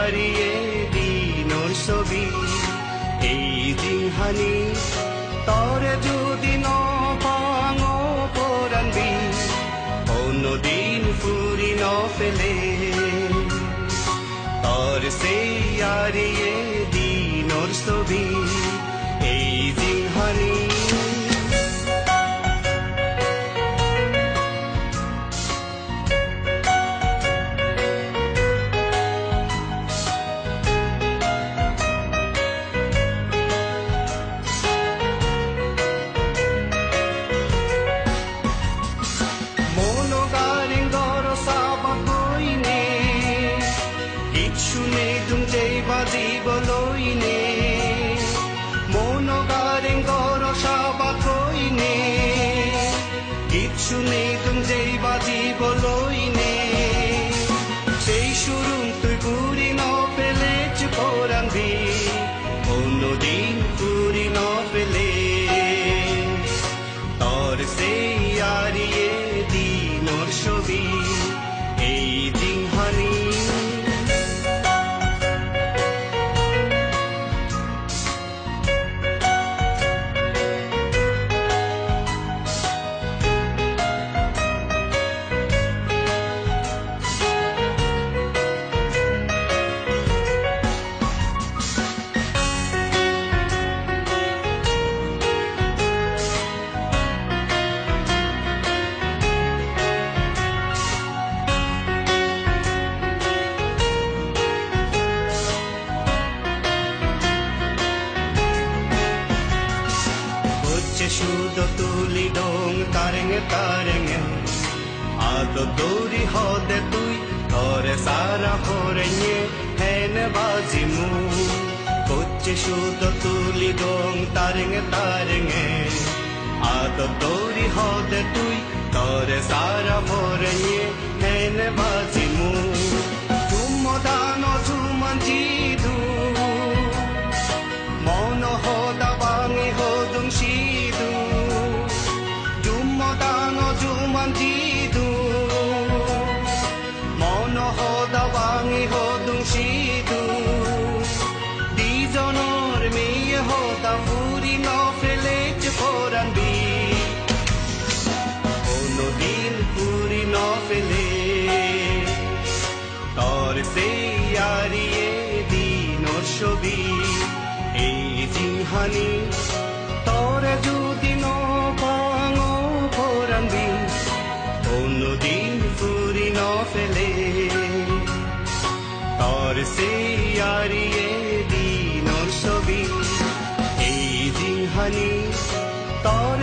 আরিয়ে দিনর ছবি এই জিহানি তরে যদি নপাঙ পরানবি কোনদিন ফুরি নফেলে তর সেই আরিয়ে দিনর ছবি এই জিহানি জীবলইনে মনোগারেং গরসাবাকইনে গীত শুনে তুমি যেই বাজি বলইনে সেই সুরুম তুই পুরি ন পেলে চুপরানবি কোনদিন পুরি ন পেলে তোর সেই আরিয়ে দিনর ছবি এই জিহানি Shudo tuli dong tarenge Ado dori hode tui Tore sara horenye Hene bazimu Koche shudo tuli dong tarenge Ado dori hode tui Tore sara horenye Hene bazimu Tumo dano tuman jidu Mono hoda bangi hodung shidu Mandidu Mono hoda bangi hodung shidu Dijonor meye hoda furi no fele chuporanbi Ono din furi no fele Tor se ariye dinor shobi ei jinhani Tore judi no pango poranbi কোনদিন ফুরি ন ফেলে তর সেই আরিয়ে দিনর ছবি এই জিহানি তর